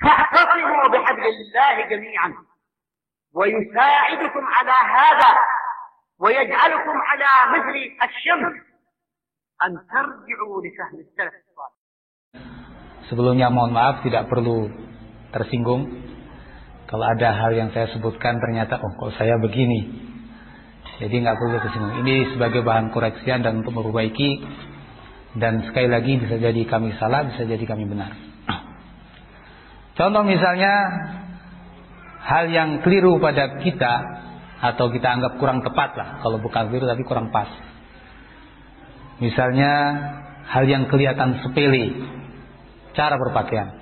فاعتصموا بحبل الله جميعا ويساعدكم على هذا ويجعلكم على مثل الشمس أن ترجعوا لفهم السلف الصالح. Sebelumnya mohon maaf, tidak perlu tersinggung kalau ada hal yang saya sebutkan ternyata kok saya begini. Jadi nggak perlu tersinggung. Ini sebagai bahan koreksian dan untuk memperbaiki. Dan sekali lagi bisa jadi kami salah, bisa jadi kami benar. Contoh misalnya hal yang keliru pada kita atau kita anggap kurang tepat lah, kalau bukan keliru tapi kurang pas. Misalnya hal yang kelihatan sepele, cara berpakaian.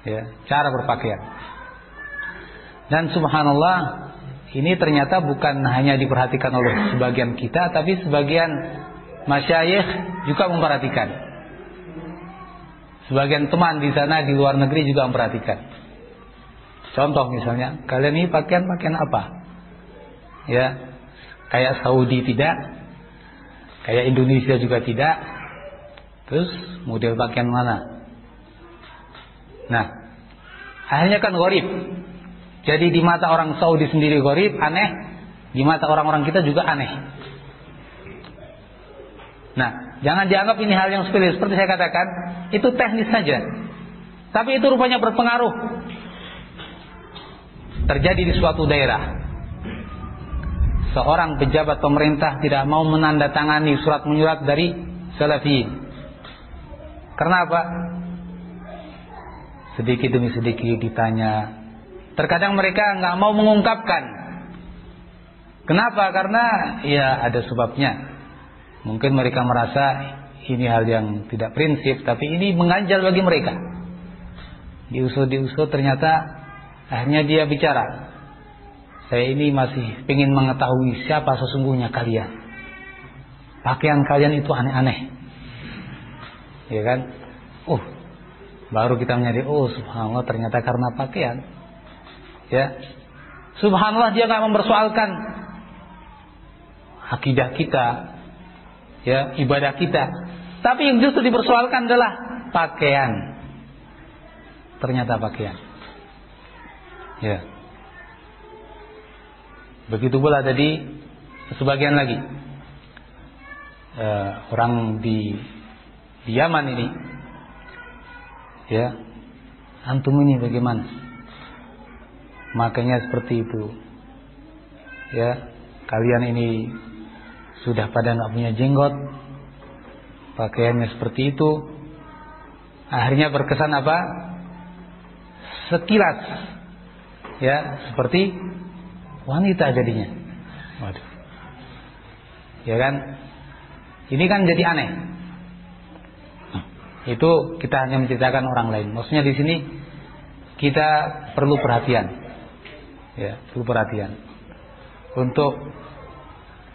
Ya, cara berpakaian. Dan subhanallah, ini ternyata bukan hanya diperhatikan oleh sebagian kita, tapi sebagian masyayikh juga memperhatikan. Sebagian teman di sana di luar negeri juga memperhatikan. Contoh misalnya, kalian ini pakaian apa? Ya, kayak Saudi tidak, kayak Indonesia juga tidak. Terus model pakaian mana? Nah, akhirnya kan gharib. Jadi di mata orang Saudi sendiri gharib, aneh. Di mata orang-orang kita juga aneh. Nah, jangan dianggap ini hal yang sepele. Seperti saya katakan, itu teknis saja. Tapi itu rupanya berpengaruh. Terjadi di suatu daerah. Seorang pejabat pemerintah tidak mau menandatangani surat menyurat dari Salafiyin. Karena apa? Sedikit demi sedikit ditanya. Terkadang mereka nggak mau mengungkapkan. Kenapa? Karena ya ada sebabnya. Mungkin mereka merasa ini hal yang tidak prinsip, tapi ini mengganjal bagi mereka. Diusut ternyata akhirnya dia bicara. Saya ini masih ingin mengetahui siapa sesungguhnya kalian. Pakaian kalian itu aneh-aneh. Ya kan? Baru kita menyadari, subhanallah ternyata karena pakaian. Ya. Subhanallah dia enggak mempersoalkan akidah kita. Ya, ibadah kita. Tapi yang justru dipersoalkan adalah pakaian. Ternyata pakaian. Ya. Begitu pula tadi sebagian lagi orang di Yaman ini. Ya. Antum ini bagaimana? Makanya seperti itu. Ya, kalian ini sudah pada nggak punya jenggot, pakaiannya seperti itu. Akhirnya berkesan apa? Sekilas, ya seperti wanita jadinya. Waduh, ya kan? Ini kan jadi aneh. Itu kita hanya menceritakan orang lain. Maksudnya di sini kita perlu perhatian, ya perlu perhatian untuk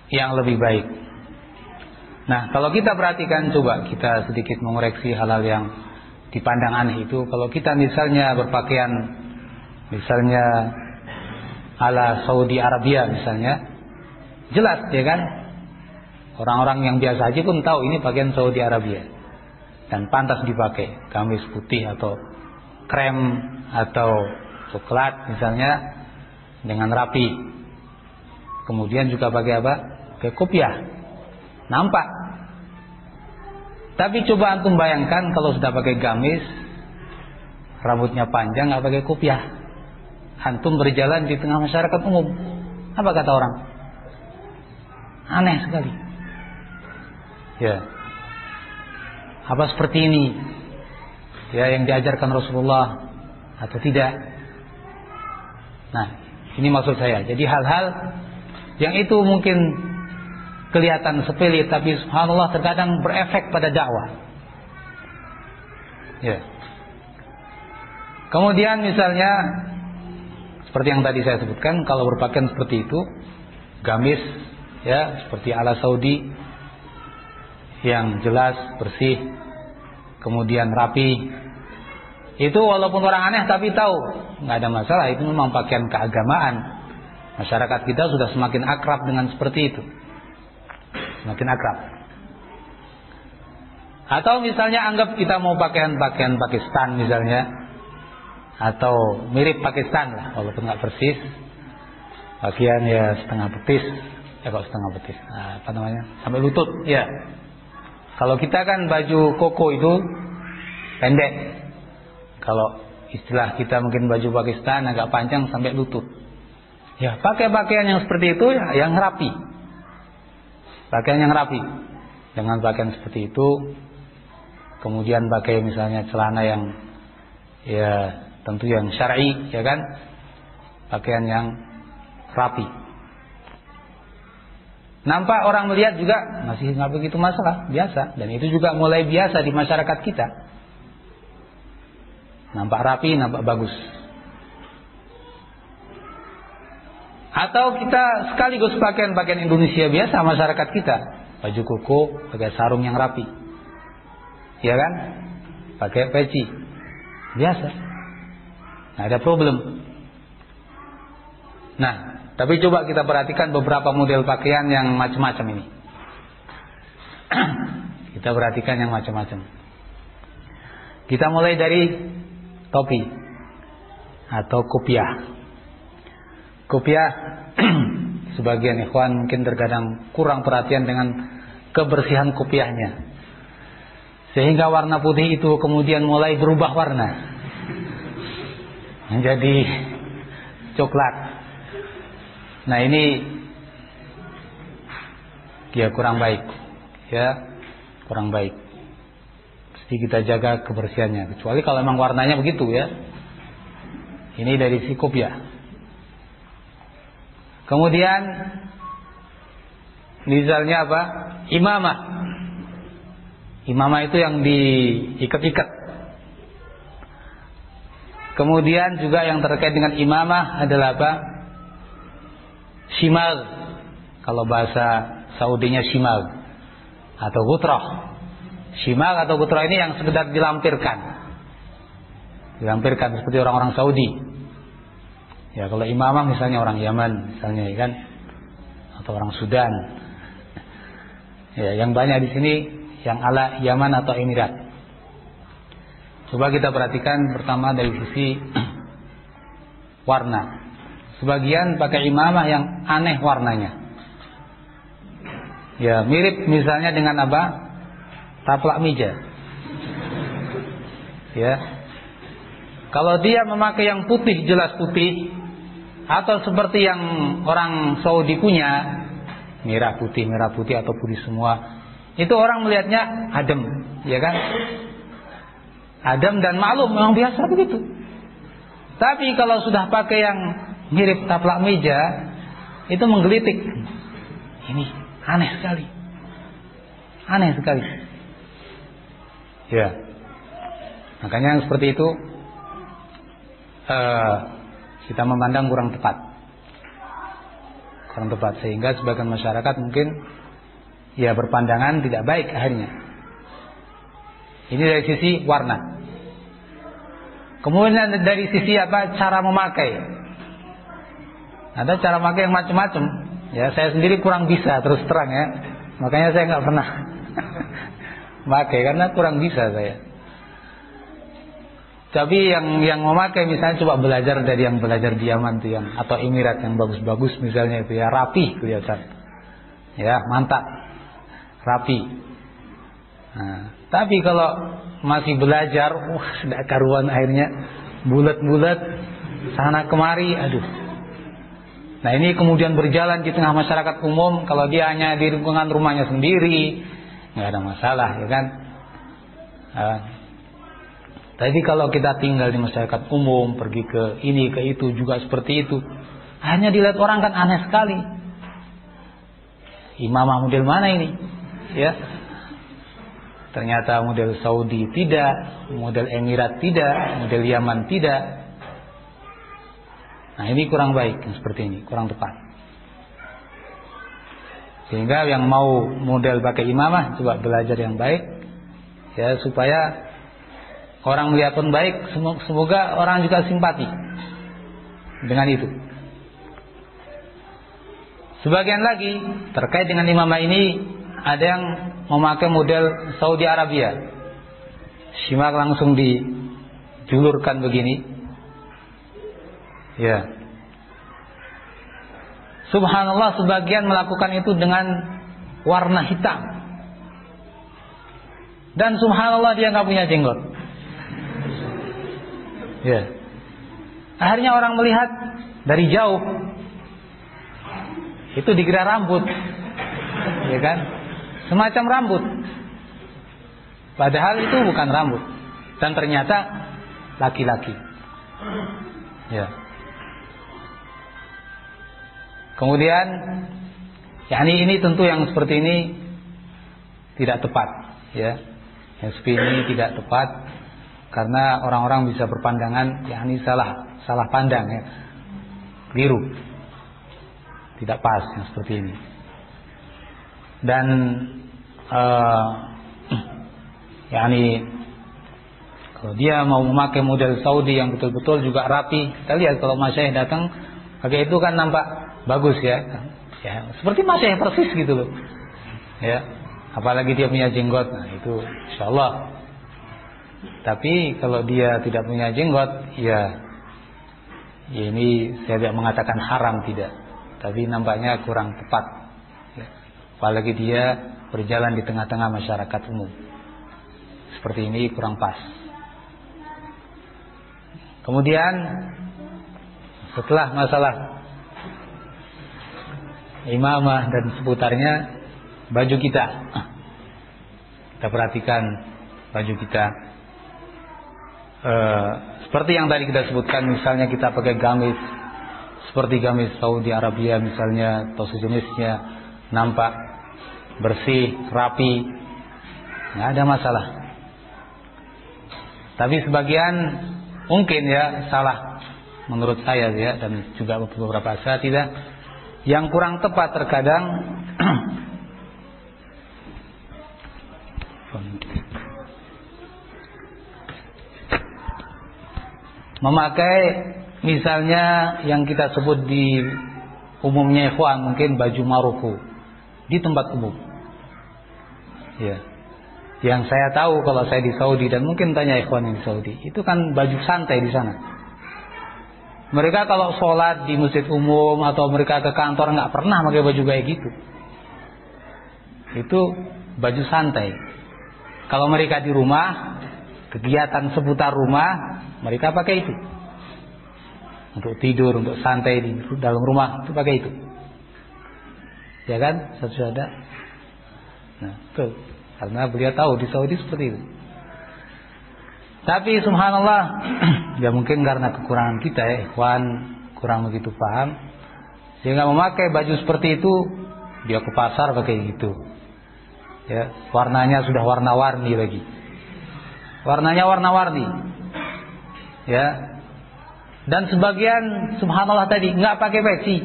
yang lebih baik. Nah, kalau kita perhatikan, coba kita sedikit mengoreksi hal-hal yang dipandang aneh itu. Kalau kita misalnya berpakaian misalnya ala Saudi Arabia misalnya, jelas ya kan? Orang-orang yang biasa aja pun tahu ini pakaian Saudi Arabia dan pantas dipakai, gamis putih atau krem atau coklat misalnya dengan rapi. Kemudian juga pakai apa? Pakai kopiah. Nampak. Tapi coba antum bayangkan kalau sudah pakai gamis, rambutnya panjang, nggak pakai kopiah. Antum berjalan di tengah masyarakat umum, apa kata orang? Aneh sekali. Ya. Apa seperti ini? Ya, yang diajarkan Rasulullah atau tidak? Nah, ini maksud saya. Jadi hal-hal yang itu mungkin kelihatan sepele, tapi subhanallah terkadang berefek pada dakwah. Ya. Kemudian misalnya seperti yang tadi saya sebutkan, kalau berpakaian seperti itu, gamis, ya seperti ala Saudi, yang jelas, bersih, kemudian rapi, itu walaupun orang aneh tapi tahu, nggak ada masalah, itu memang pakaian keagamaan. Masyarakat kita sudah semakin akrab dengan seperti itu. Semakin akrab. Atau misalnya anggap kita mau pakaian Pakistan misalnya, atau mirip Pakistan lah, walaupun nggak persis. Bagian ya setengah betis, kok setengah betis, apa namanya, sampai lutut. Ya, kalau kita kan baju koko itu pendek. Kalau istilah kita mungkin baju Pakistan agak panjang sampai lutut. Ya, pakai pakaian yang seperti itu ya, yang rapi. Pakaian yang rapi. Dengan pakaian seperti itu, kemudian pakai misalnya celana yang ya tentu yang syar'i, ya kan? Pakaian yang rapi. Nampak orang melihat juga masih nggak begitu masalah, biasa. Dan itu juga mulai biasa di masyarakat kita. Nampak rapi, nampak bagus. Atau kita sekaligus pakaian Indonesia biasa masyarakat kita, baju koko, pakai sarung yang rapi, ya kan? Pakai peci, biasa. Nah, ada problem. Nah, tapi coba kita perhatikan beberapa model pakaian yang macam-macam ini. Kita perhatikan yang macam-macam. Kita mulai dari topi atau kopiah. Kopiah, sebagian ikhwan mungkin terkadang kurang perhatian dengan kebersihan kopiahnya, sehingga warna putih itu kemudian mulai berubah warna menjadi coklat. Nah, ini ya kurang baik, ya kurang baik. Mesti kita jaga kebersihannya, kecuali kalau memang warnanya begitu, ya. Ini dari si kopiah. Kemudian misalnya apa? Imamah. Imamah itu yang diikat-ikat. Kemudian juga yang terkait dengan imamah adalah apa? Shimal. Kalau bahasa Saudinya shimal atau gutrah. Shimal atau gutrah ini yang sekedar dilampirkan. Dilampirkan seperti orang-orang Saudi. Ya, kalau imamah misalnya orang Yaman misalnya, ya kan, atau orang Sudan. Ya, yang banyak di sini yang ala Yaman atau Emirat. Coba kita perhatikan pertama dari sisi warna. Sebagian pakai imamah yang aneh warnanya. Ya, mirip misalnya dengan apa? Taplak meja. Ya. Kalau dia memakai yang putih, jelas putih, atau seperti yang orang Saudi punya, merah putih atau putih semua, itu orang melihatnya adem, ya kan? Adem dan maklum, memang biasa begitu. Tapi kalau sudah pakai yang mirip taplak meja, itu menggelitik. Ini aneh sekali. Aneh sekali. Ya. Makanya yang seperti itu kita memandang kurang tepat. Kurang tepat, sehingga sebagian masyarakat mungkin ya berpandangan tidak baik akhirnya. Ini dari sisi warna. Kemudian dari sisi apa? Cara memakai. Ada cara memakai yang macam-macam. Ya, saya sendiri kurang bisa, terus terang ya. Makanya saya nggak pernah memakai karena kurang bisa saya. Tapi yang memakai misalnya coba belajar dari yang belajar di Yaman tuh, yang atau Emirat yang bagus-bagus misalnya itu, ya rapi kelihatan. Ya, mantap. Rapi. Nah, tapi kalau masih belajar, sudah karuan akhirnya, bulat-bulat sana kemari, aduh. Nah, ini kemudian berjalan di tengah masyarakat umum. Kalau dia hanya di lingkungan rumahnya sendiri, nggak ada masalah, ya kan. Tapi kalau kita tinggal di masyarakat umum, pergi ke ini ke itu juga seperti itu, hanya dilihat orang kan aneh sekali. Imamah model mana ini? Ya. Ternyata model Saudi tidak, model Emirat tidak, model Yaman tidak. Nah, ini kurang baik yang seperti ini, kurang tepat. Sehingga yang mau model pakai imamah coba belajar yang baik, ya, supaya orang melihat pun baik, semoga orang juga simpati dengan itu. Sebagian lagi terkait dengan imamah ini, ada yang memakai model Saudi Arabia. Simak langsung dijulurkan begini, Ya. Subhanallah, sebagian melakukan itu dengan warna hitam. Dan subhanallah dia nggak punya jenggot. Ya. Akhirnya orang melihat dari jauh, itu dikira rambut, ya kan? Semacam rambut. Padahal itu bukan rambut. Dan ternyata laki-laki. Ya. Kemudian, yakni ini tentu yang seperti ini tidak tepat, ya. Yang seperti ini tidak tepat karena orang-orang bisa berpandangan, yakni salah pandang, ya. Keliru. Tidak pas yang seperti ini. Dan yakni kalau dia mau memakai model Saudi yang betul-betul juga rapi, kita lihat kalau masyayikh datang pakai itu kan nampak bagus, ya. Ya, seperti masyayikh persis gitu loh. Ya, apalagi dia punya jenggot, nah itu insyaallah. Tapi kalau dia tidak punya jenggot, ya ini saya tidak mengatakan haram, tidak, tapi nampaknya kurang tepat, ya. Apalagi dia berjalan di tengah-tengah masyarakat umum seperti ini, kurang pas. Kemudian setelah masalah imamah dan seputarnya, baju kita perhatikan baju kita. Seperti yang tadi kita sebutkan, misalnya kita pakai gamis seperti gamis Saudi Arabia misalnya, atau sejenisnya, nampak bersih, rapi, nggak ada masalah. Tapi sebagian mungkin, ya, salah menurut saya, ya, dan juga beberapa saya tidak, yang kurang tepat terkadang memakai misalnya yang kita sebut di umumnya ikhwan mungkin baju marufu di tempat umum, ya. Yang saya tahu kalau saya di Saudi, dan mungkin tanya ikhwan yang di Saudi, itu kan baju santai di sana. Mereka kalau sholat di masjid umum atau mereka ke kantor nggak pernah pakai baju kayak gitu. Itu baju santai. Kalau mereka di rumah, kegiatan seputar rumah, mereka pakai itu. Untuk tidur, untuk santai di dalam rumah, itu pakai itu. Ya kan? Satu ada. Nah, betul. Karena beliau tahu di Saudi seperti itu. Tapi subhanallah, ya mungkin karena kekurangan kita, ya, ikhwan kurang begitu paham, sehingga memakai baju seperti itu, dia ke pasar pakai gitu. Ya, warnanya sudah warna-warni lagi. Warnanya warna-warni. Ya. Dan sebagian subhanallah tadi nggak pakai peci.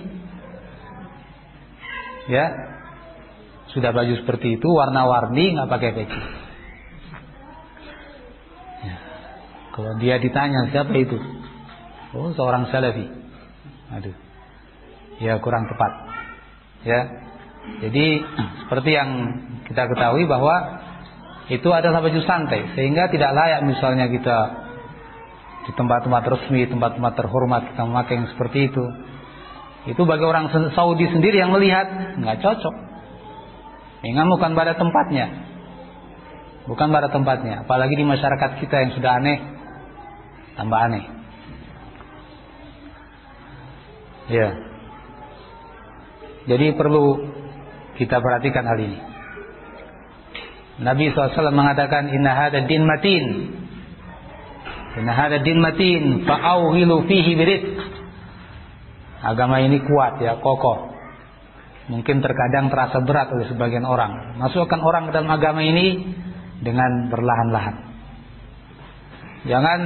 Ya. Sudah baju seperti itu, warna-warni, nggak pakai peci. Ya. Kalau dia ditanya siapa itu, oh seorang salafi. Aduh, ya kurang tepat. Ya, jadi seperti yang kita ketahui bahwa itu adalah baju santai, sehingga tidak layak misalnya kita di tempat-tempat resmi, tempat-tempat terhormat kita memakai yang seperti itu. Itu bagi orang Saudi sendiri yang melihat nggak cocok. Ingat, bukan pada tempatnya. Bukan pada tempatnya. Apalagi di masyarakat kita yang sudah aneh, tambah aneh. Ya. Jadi perlu kita perhatikan hal ini. Nabi SAW mengatakan, Inna hadha din matin. Inna hadha din matin. Fa'awhilu fihi birid. Agama ini kuat, ya, kokoh. Mungkin terkadang terasa berat oleh sebagian orang. Masukkan orang ke dalam agama ini dengan perlahan-lahan. Jangan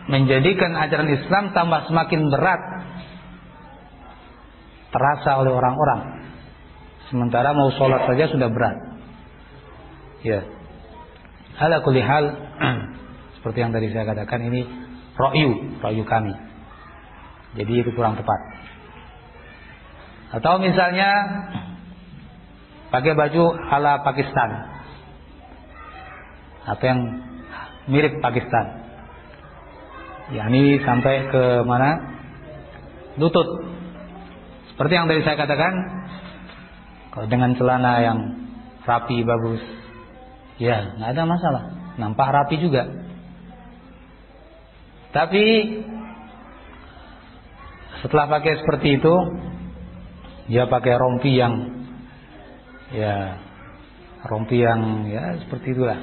menjadikan ajaran Islam tambah semakin berat terasa oleh orang-orang. Sementara mau sholat saja sudah berat. Ya. Ala kulli hal, seperti yang tadi saya katakan, ini ra'yu kami. Jadi itu kurang tepat. Atau misalnya pakai baju ala Pakistan, atau yang mirip Pakistan. Ya, ini sampai ke mana? lutut. Seperti yang tadi saya katakan, kalau dengan celana yang rapi bagus, ya nggak ada masalah, nampak rapi juga. Tapi setelah pakai seperti itu, dia pakai rompi yang ya seperti itulah.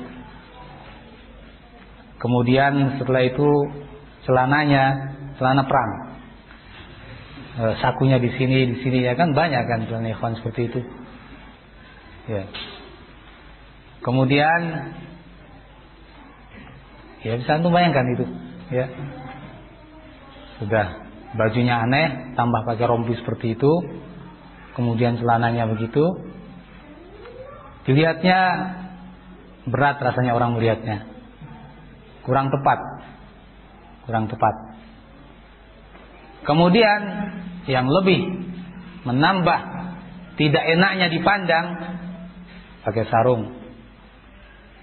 Kemudian setelah itu celana perang, sakunya di sini ya kan, banyak kan celana ikhwan seperti itu. Ya. Kemudian ya bisa antum bayangkan itu, ya. Sudah bajunya aneh, tambah pakai rompi seperti itu, kemudian celananya begitu, dilihatnya berat rasanya orang melihatnya, kurang tepat. Kemudian yang lebih menambah tidak enaknya dipandang, pakai sarung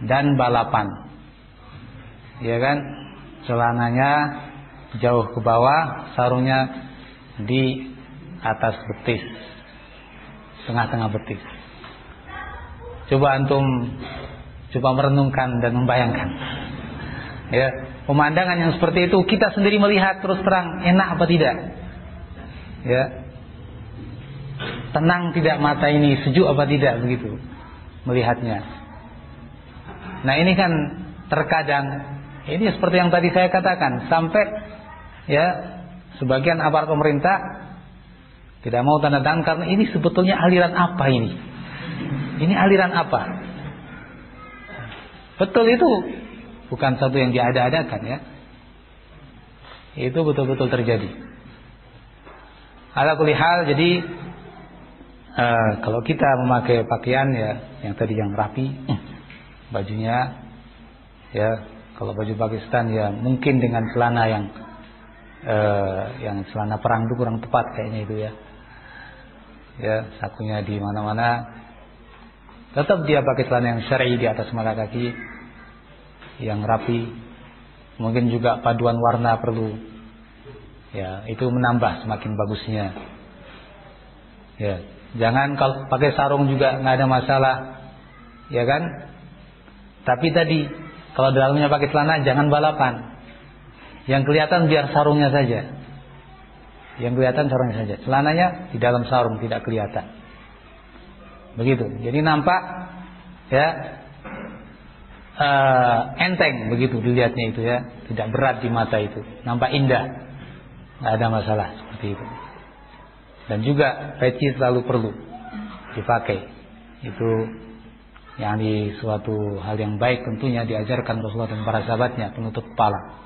dan balapan, ya kan, celananya jauh ke bawah, sarungnya di atas betis, tengah-tengah betis. Coba antum merenungkan dan membayangkan, ya, pemandangan yang seperti itu kita sendiri melihat terus terang enak apa tidak? Ya, tenang tidak mata ini, sejuk apa tidak begitu melihatnya. Nah ini kan terkadang ini seperti yang tadi saya katakan, sampai ya sebagian aparat pemerintah tidak mau tanda tangan karena ini sebetulnya aliran apa ini? Ini aliran apa? Betul, itu bukan satu yang diada-adakan, ya. Itu betul-betul terjadi. Ala kulli hal, jadi kalau kita memakai pakaian ya yang tadi yang rapi, bajunya ya, kalau baju Pakistan ya mungkin dengan celana yang celana perang itu kurang tepat kayaknya itu, ya. Ya, sakunya di mana-mana. Tetap dia pakai celana yang syar'i di atas mata kaki, yang rapi. Mungkin juga paduan warna perlu. Ya, itu menambah semakin bagusnya. Ya, jangan kalau pakai sarung juga nggak ada masalah, ya kan? Tapi tadi kalau dalamnya pakai celana jangan balapan. Yang kelihatan biar sarungnya saja. Yang kelihatan sarungnya saja. Celananya di dalam sarung tidak kelihatan. Begitu. Jadi nampak ya enteng begitu dilihatnya itu, ya. Tidak berat di mata itu. Nampak indah. Nggak ada masalah seperti itu. Dan juga peci selalu perlu dipakai. Itu yang di suatu hal yang baik tentunya diajarkan Rasulullah dan para sahabatnya, penutup kepala.